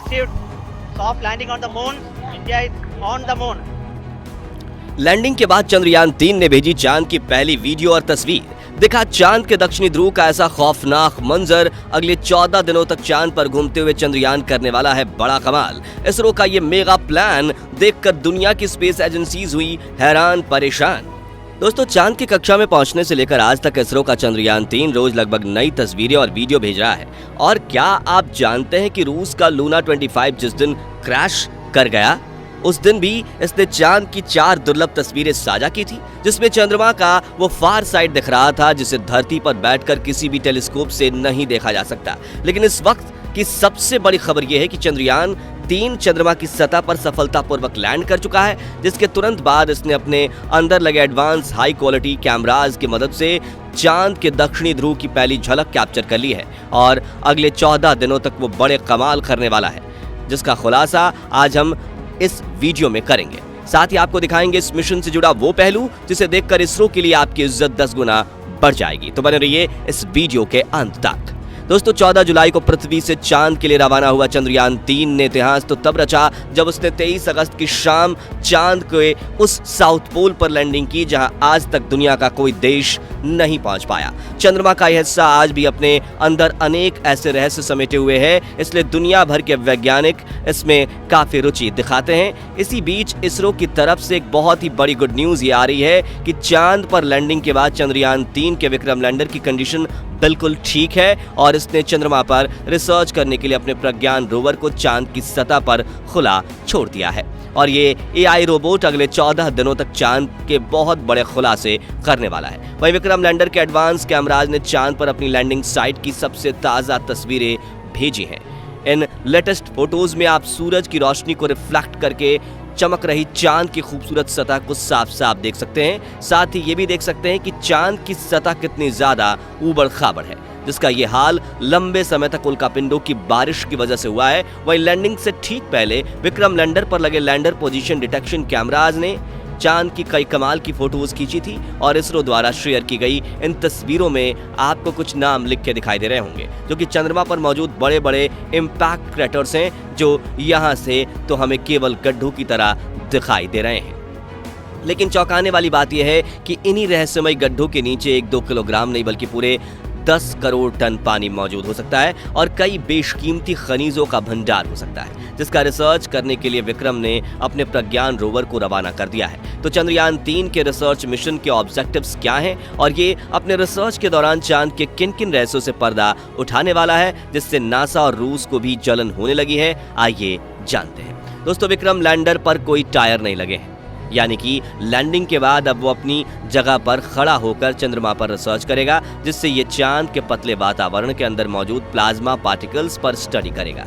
achieved soft landing on the moon. India is on the moon. Landing के बाद चंद्रयान 3 ने भेजी चांद की पहली वीडियो और तस्वीर। दिखा चांद के दक्षिणी ध्रुव का ऐसा खौफनाक मंजर। अगले 14 दिनों तक चांद पर घूमते हुए चंद्रयान करने वाला है बड़ा कमाल। इसरो का ये मेगा प्लान देखकर दुनिया की स्पेस एजेंसीज हुई हैरान परेशान। दोस्तों, चांद की कक्षा में पहुंचने से लेकर आज तक इसरो का चंद्रयान 3 रोज लगभग नई तस्वीरें और वीडियो भेज रहा है। और क्या आप जानते हैं कि रूस का लूना 25 जिस दिन क्रैश कर गया, उस दिन भी इसने चांद की 4 दुर्लभ तस्वीरें साझा की थी, जिसमें चंद्रमा का वो फार साइड दिख रहा था जिसे धरती पर बैठकर किसी भी टेलीस्कोप से नहीं देखा जा सकता। लेकिन इस वक्त की सबसे बड़ी खबर यह है कि चंद्रयान 3 चंद्रमा की सतह पर सफलतापूर्वक लैंड कर चुका है, जिसके तुरंत बाद इसने अपने अंदर लगे एडवांस हाई क्वालिटी कैमराज की मदद से चांद के दक्षिणी ध्रुव की पहली झलक कैप्चर कर ली है और अगले 14 दिनों तक वो बड़े कमाल करने वाला है, जिसका खुलासा आज हम इस वीडियो में करेंगे। साथ ही आपको दिखाएंगे इस मिशन से जुड़ा वो पहलू जिसे देखकर इसरो के लिए आपकी इज्जत 10 गुना बढ़ जाएगी। तो बने रहिए इस वीडियो के अंत तक। दोस्तों, 14 जुलाई को पृथ्वी से चांद के लिए रवाना हुआ चंद्रयान 3 ने इतिहास तो तब रचा जब उसने 23 अगस्त की शाम चांद के उस साउथ पोल पर लैंडिंग की जहां आज तक दुनिया का कोई देश नहीं पहुंच पाया। चंद्रमा का यह हिस्सा आज भी अपने अंदर अनेक ऐसे रहस्य समेटे हुए है, इसलिए दुनिया भर के वैज्ञानिक इसमें काफी रुचि दिखाते हैं। इसी बीच इसरो की तरफ से एक बहुत ही बड़ी गुड न्यूज ये आ रही है कि चांद पर लैंडिंग के बाद चंद्रयान 3 के विक्रम लैंडर की कंडीशन बिल्कुल ठीक है और इसने चंद्रमा पर रिसर्च करने के लिए अपने प्रज्ञान रोवर को चांद की सतह पर खुला छोड़ दिया है। और ये AI रोबोट अगले 14 दिनों तक चांद के बहुत बड़े खुलासे करने वाला है। वहीं विक्रम लैंडर के एडवांस कैमराज ने चांद पर अपनी लैंडिंग साइट की सबसे ताज़ा तस्वीरें भेजी हैं। इन लेटेस्ट फोटोज में आप सूरज की रोशनी को रिफ्लेक्ट करके चमक रही चांद की खूबसूरत सतह को साफ साफ देख सकते हैं। साथ ही ये भी देख सकते हैं कि चांद की सतह कितनी ज्यादा ऊबड़ खाबड़ है, जिसका ये हाल लंबे समय तक उल्कापिंडों की बारिश की वजह से हुआ है। वहीं लैंडिंग से ठीक पहले विक्रम लैंडर पर लगे लैंडर पोजीशन डिटेक्शन कैमराज ने चांद की कई कमाल की फोटोज खींची थी और इसरो द्वारा शेयर की गई इन तस्वीरों में आपको कुछ नाम लिख के दिखाई दे रहे होंगे, जो कि चंद्रमा पर मौजूद बड़े बड़े इम्पैक्ट क्रेटर्स हैं, जो यहाँ से तो हमें केवल गड्ढों की तरह दिखाई दे रहे हैं। लेकिन चौंकाने वाली बात यह है कि इन्हीं रहस्यमय गड्ढों के नीचे 1-2 किलोग्राम नहीं बल्कि पूरे 10 करोड़ टन पानी मौजूद हो सकता है और कई बेशकीमती खनिजों का भंडार हो सकता है, जिसका रिसर्च करने के लिए विक्रम ने अपने प्रज्ञान रोवर को रवाना कर दिया है। तो चंद्रयान 3 के रिसर्च मिशन के ऑब्जेक्टिव्स क्या हैं और ये अपने रिसर्च के दौरान चांद के किन किन रहस्यों से पर्दा उठाने वाला है, जिससे नासा और रूस को भी जलन होने लगी है, आइए जानते हैं। दोस्तों, विक्रम लैंडर पर कोई टायर नहीं लगे हैं, यानी कि लैंडिंग के बाद अब वो अपनी जगह पर खड़ा होकर चंद्रमा पर रिसर्च करेगा, जिससे ये चांद के पतले वातावरण के अंदर मौजूद प्लाज्मा पार्टिकल्स पर स्टडी करेगा।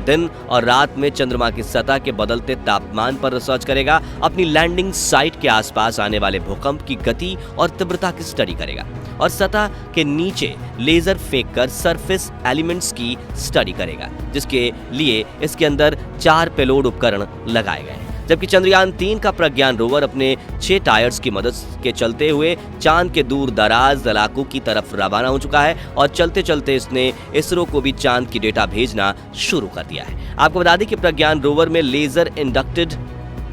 दिन और रात में चंद्रमा की सतह के बदलते तापमान पर रिसर्च करेगा, अपनी लैंडिंग साइट के आसपास आने वाले भूकंप की गति और तीव्रता की स्टडी करेगा और सतह के नीचे लेजर फेंककर सरफेस एलिमेंट्स की स्टडी करेगा, जिसके लिए इसके अंदर 4 पेलोड उपकरण लगाए गए हैं। जबकि चंद्रयान 3 का प्रज्ञान रोवर अपने 6 टायर्स की मदद के चलते हुए चांद के दूर दराज इलाकों की तरफ रवाना हो चुका है और चलते चलते इसने इसरो को भी चांद की डेटा भेजना शुरू कर दिया है। आपको बता दें कि प्रज्ञान रोवर में लेजर इंडक्टेड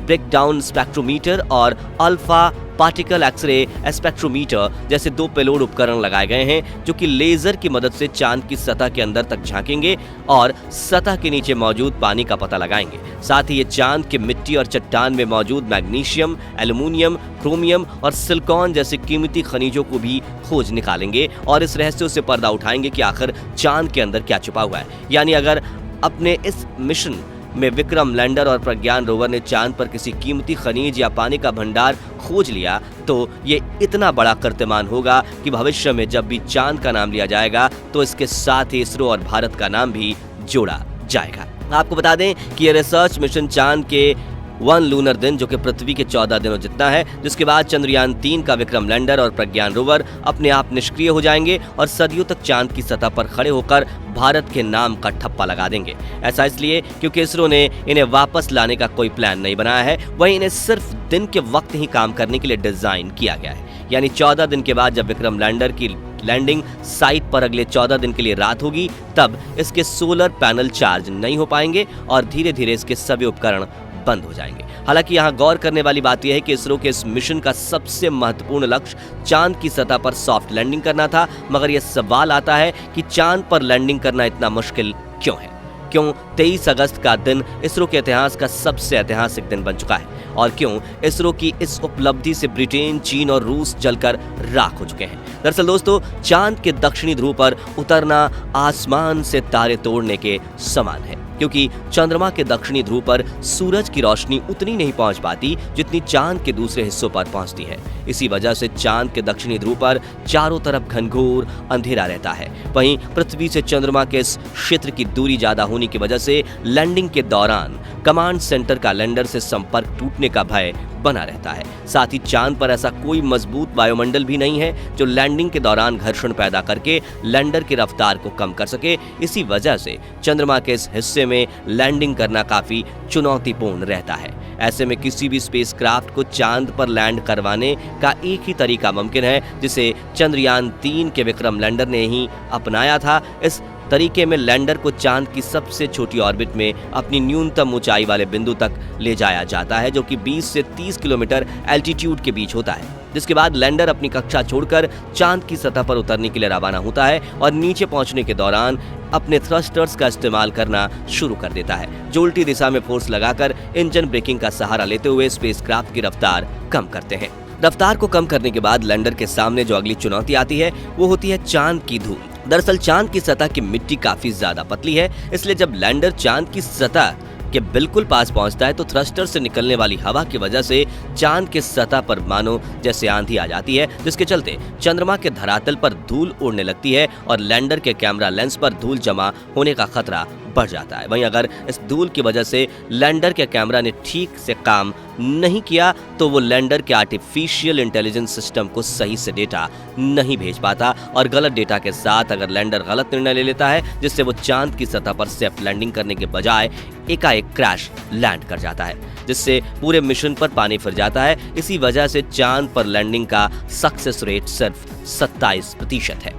ब्रेकडाउन स्पेक्ट्रोमीटर और अल्फा पार्टिकल एक्सरे स्पेक्ट्रोमीटर जैसे 2 पेलोड उपकरण लगाए गए हैं, जो कि लेजर की मदद से चांद की सतह के अंदर तक झांकेंगे और सतह के नीचे मौजूद पानी का पता लगाएंगे। साथ ही ये चांद के मिट्टी और चट्टान में मौजूद मैग्नीशियम, एल्युमिनियम, क्रोमियम और सिलिकॉन जैसे कीमती खनिजों को भी खोज निकालेंगे और इस रहस्यों से पर्दा उठाएंगे कि आखिर चांद के अंदर क्या छुपा हुआ है। यानी अगर अपने इस मिशन में विक्रम लैंडर और प्रज्ञान रोवर ने चांद पर किसी कीमती खनिज या पानी का भंडार खोज लिया, तो ये इतना बड़ा कीर्तिमान होगा कि भविष्य में जब भी चांद का नाम लिया जाएगा तो इसके साथ ही इसरो और भारत का नाम भी जोड़ा जाएगा। आपको बता दें कि ये रिसर्च मिशन चांद के 1 लूनर दिन, जो कि पृथ्वी के 14 दिनों जितना है, जिसके बाद चंद्रयान 3 का विक्रम लैंडर और प्रज्ञान रोवर अपने आप निष्क्रिय हो जाएंगे और सदियों तक चांद की सतह पर खड़े होकर भारत के नाम का ठप्पा लगा देंगे। ऐसा इसलिए क्योंकि इसरो ने इन्हें वापस लाने का कोई प्लान नहीं बनाया है, वहीं इन्हें सिर्फ दिन के वक्त ही काम करने के लिए डिजाइन किया गया है। यानी 14 दिन के बाद जब विक्रम लैंडर की लैंडिंग साइट पर अगले 14 दिन के लिए रात होगी, तब इसके सोलर पैनल चार्ज नहीं हो पाएंगे और धीरे धीरे इसके सभी उपकरण बंद हो जाएंगे। हालांकि यहाँ गौर करने वाली बात यह है कि इसरो के इस मिशन का सबसे महत्वपूर्ण लक्ष्य चांद की सतह पर सॉफ्ट लैंडिंग करना था, मगर यह सवाल आता है कि चांद पर लैंडिंग करना इतना मुश्किल क्यों है? क्यों 23 अगस्त का दिन इसरो के इतिहास का सबसे ऐतिहासिक दिन बन चुका है? और क्यों इसरो की इस उपलब्धि से ब्रिटेन, चीन और रूस जलकर राख हो चुके हैं? दरअसल दोस्तों, चांद के दक्षिणी ध्रुव पर उतरना आसमान से तारे तोड़ने के समान है, क्योंकि चंद्रमा के दक्षिणी ध्रुव पर सूरज की रोशनी उतनी नहीं पहुंच पाती जितनी चांद के दूसरे हिस्सों पर पहुंचती है। इसी वजह से चांद के दक्षिणी ध्रुव पर चारों तरफ घनघोर अंधेरा रहता है। वहीं पृथ्वी से चंद्रमा के इस क्षेत्र की दूरी ज्यादा होने की वजह से लैंडिंग के दौरान कमांड सेंटर का लैंडर से संपर्क टूटने का भय बना रहता है। साथ ही चांद पर ऐसा कोई मजबूत वायुमंडल भी नहीं है जो लैंडिंग के दौरान घर्षण पैदा करके लैंडर की रफ्तार को कम कर सके। इसी वजह से चंद्रमा के इस हिस्से में लैंडिंग करना काफी चुनौतीपूर्ण रहता है। ऐसे में किसी भी स्पेसक्राफ्ट को चांद पर लैंड करवाने का एक ही तरीका मुमकिन है, जिसे चंद्रयान 3 के विक्रम लैंडर ने ही अपनाया था। इस तरीके में लैंडर को चांद की सबसे छोटी ऑर्बिट में अपनी न्यूनतम ऊंचाई वाले बिंदु तक ले जाया जाता है, जो कि 20 से 30 किलोमीटर एल्टीट्यूड के बीच होता है। जिसके बाद लैंडर अपनी कक्षा छोड़कर चांद की सतह पर उतरने के लिए रवाना होता है और नीचे पहुंचने के दौरान अपने थ्रस्टर्स का इस्तेमाल करना शुरू कर देता है, जो उल्टी दिशा में फोर्स लगाकर इंजन ब्रेकिंग का सहारा लेते हुए स्पेसक्राफ्ट की रफ्तार कम करते हैं। रफ्तार को कम करने के बाद लैंडर के सामने जो अगली चुनौती आती है वो होती है चांद की धूल। दरअसल चांद की सतह की मिट्टी काफी ज्यादा पतली है, इसलिए जब लैंडर चांद की सतह के बिल्कुल पास पहुंचता है तो थ्रस्टर से निकलने वाली हवा की वजह से चांद के सतह पर मानो जैसे आंधी आ जाती है, जिसके चलते चंद्रमा के धरातल पर धूल उड़ने लगती है और लैंडर के कैमरा लेंस पर धूल जमा होने का खतरा बढ़ जाता है। वहीं अगर इस धूल की वजह से लैंडर के कैमरा ने ठीक से काम नहीं किया तो वो लैंडर के आर्टिफिशियल इंटेलिजेंस सिस्टम को सही से डेटा नहीं भेज पाता और गलत डेटा के साथ अगर लैंडर गलत निर्णय ले लेता है, जिससे वो चांद की सतह पर सेफ लैंडिंग करने के बजाय एकाएक क्रैश लैंड कर जाता है, जिससे पूरे मिशन पर पानी फिर जाता है। इसी वजह से चांद पर लैंडिंग का सक्सेस रेट सिर्फ 27% है।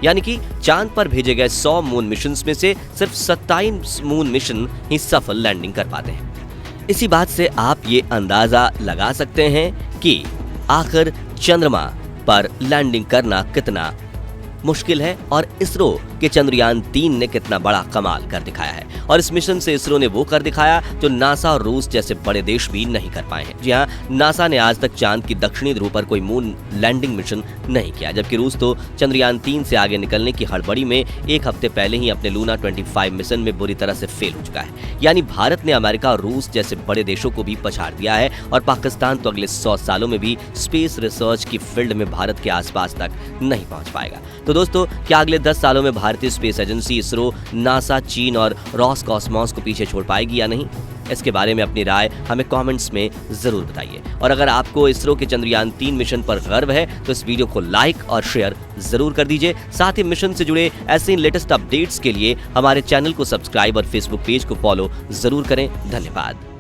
यानी कि चांद पर भेजे गए 100 मून मिशंस में से सिर्फ 27 मून मिशन ही सफल लैंडिंग कर पाते हैं। इसी बात से आप ये अंदाजा लगा सकते हैं कि आखिर चंद्रमा पर लैंडिंग करना कितना मुश्किल है और इसरो के चंद्रयान 3 ने कितना बड़ा कमाल कर दिखाया है। और इस मिशन से इसरो ने वो कर दिखाया जो नासा और रूस जैसे बड़े देश भी नहीं कर पाए हैं। जी हाँ, नासा ने आज तक चांद की दक्षिणी ध्रुव पर कोई मून लैंडिंग मिशन नहीं किया, जबकि रूस तो चंद्रयान 3 से आगे निकलने की हड़बड़ी में एक हफ्ते पहले ही अपने लूना 25 मिशन में बुरी तरह से फेल हो चुका है। यानी भारत ने अमेरिका और रूस जैसे बड़े देशों को भी पछाड़ दिया है और पाकिस्तान तो अगले 100 सालों में भी स्पेस रिसर्च की फील्ड में भारत के आसपास तक नहीं पहुंच पाएगा। तो दोस्तों, क्या अगले 10 सालों में भारतीय स्पेस एजेंसी इसरो, नासा, चीन और रॉसकॉस्मॉस को पीछे छोड़ पाएगी या नहीं? इसके बारे में अपनी राय हमें कमेंट्स में जरूर बताइए। और अगर आपको इसरो के चंद्रयान 3 मिशन पर गर्व है तो इस वीडियो को लाइक और शेयर जरूर कर दीजिए। साथ ही मिशन से जुड़े ऐसे लेटेस्ट अपडेट्स के लिए हमारे चैनल को सब्सक्राइब और फेसबुक पेज को फॉलो जरूर करें। धन्यवाद।